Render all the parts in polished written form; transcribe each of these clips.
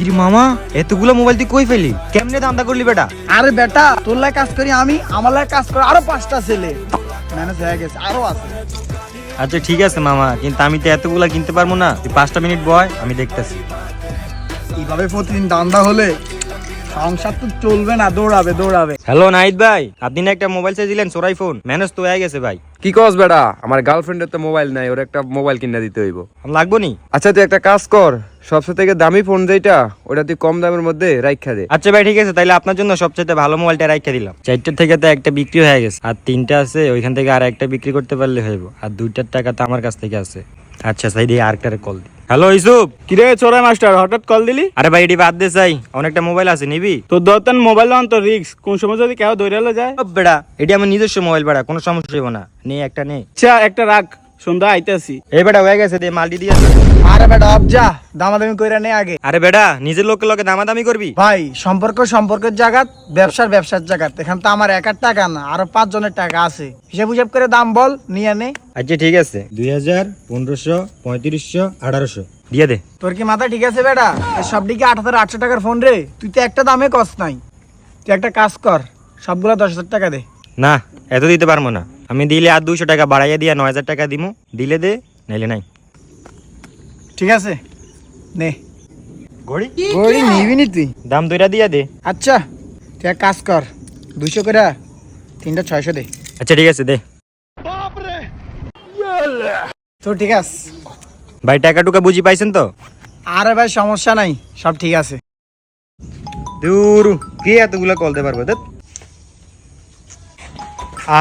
কি রে মামা, এতগুলো মোবাইল তুই কই ফেলি? কেমনে দান্দা করলি বেটা? আরে বেটা, তোর লাই কাজ করি আমি, আমার লাই কাজ করে আরো 5টা ছেলে ম্যানেজ হয়ে গেছে, আরো আছে। আচ্ছা ঠিক আছে মামা, কিন্তু আমি তো এতগুলা কিনতে পারবো না। তুই 5টা মিনিট বয়, আমি দেখতেছি। এইভাবে প্রতিদিন দান্দা হলে সংসার তো চলবে না, দৌড়াবে। হ্যালো নাহিদ ভাই, আপনি না একটা মোবাইল চাইছিলেন চোরাই ফোন? ম্যানেজ তো হয়ে গেছে ভাই। কি কস বেটা? আমার গার্লফ্রেন্ডের তো মোবাইল নাই, ওর একটা মোবাইল কিনে দিতে হইব। লাগবো নি? আচ্ছা তুই একটা কাজ কর, সবচেয়ে থেকে দামি ফোন যেটা, ওটা তুই কম দামের মধ্যে রাইখা দে। আচ্ছা ভাই ঠিক আছে, তাইলে আপনার জন্য সবচেয়ে ভালো মোবাইলটা রাইখা দিলাম। 4টার থেকে তো একটা বিক্রি হয়ে গেছে, আর 3টা আছে, ওইখান থেকে আর একটা বিক্রি করতে পারলে হইব। আর 2টার টাকা তো আমার কাছ থেকে আছে। আচ্ছা সাইড দিয়ে আরেকটারে কল দি। হ্যালো ইউসুফ। কিরে চোরাই মাস্টার, হঠাৎ কল দিলি? আরে ভাই এটি বাদ দে, চাই অনেকটা মোবাইল আছে, নিবি? তোর দরতেন মোবাইল অন তো রিক্স, কোন সময় যদি কেউ দৌড়ালে যায়। বেড়া এটি আমার নিজস্ব মোবাইল বেড়া, কোনো সমস্যা হইব না। নে একটা নে। আচ্ছা একটা রাখ, সন্ধ্যা আইতেছি। এই বেটা হয়ে গেছে, দে মালটি দিয়ে। আরে বেটা যা, দামাদামি কইরা নে আগে। আরে বেটা নিজের লোকের লগে দামাদামি করবি? ভাই সম্পর্কের জায়গাা, ব্যবসার জায়গা, এখান তো আমার একার টাকা না, আরো 5 জনের টাকা আছে। হিসাব করে দাম বল, নিয়ে নে। আচ্ছা ঠিক আছে, 2000, 1500, 3500, 1800 দিয়ে দে। তোর কি মাথা ঠিক আছে বেটা? সব দিকে 8800 টাকার ফোন রে, তুই তো একটা দামে কস নাই। তুই একটা কাজ কর, সবগুলা 10,000 টাকা দে। না এত দিতে পারবো না, আমি দিলে আর 200 টাকা বাড়াইয়া দিয়া 9000 টাকা দিমু। দিলে দে, নাইলে নাই। ঠিক আছে নে। ঘড়ি ঘড়ি নিবি নি তুই? দাম দুইটা দিয়া দে। আচ্ছা তুই এক কাজ কর, 200 করে 3টা 600 দে। আচ্ছা ঠিক আছে দে। তো ঠিক আছে ভাই টাকা টুকা বুঝি পাইছেন তো? আরে ভাই সমস্যা নাই, সব ঠিক আছে। দূর কে এতগুলা কল দিতে পারবে?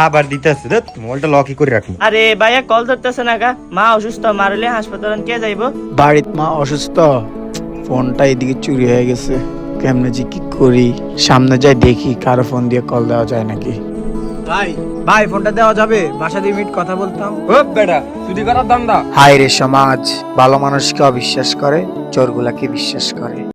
আবার দিতেছে, মোবাইলটা লকই করে রাখবো। আরে ভাইয়া কল ধরতেছে না কা? মা অসুস্থ, মারলে হাসপাতালে কে যাইবো? বাড়িতে মা অসুস্থ, ফোনটা এদিকে চুরি হয়ে গেছে। কেমনে যে কি করি, সামনে যাই দেখি কারো ফোন দিয়ে কল দেওয়া যায় নাকি। ভাই ফোনটা দেওয়া যাবে? বাসা 2 মিনিট কথা বলতাম। ও বেটা, চুরি করার দান্দা। হায় রে সমাজ, ভালো মানুষকে অবিশ্বাস করে, চোরগুলাকে বিশ্বাস করে।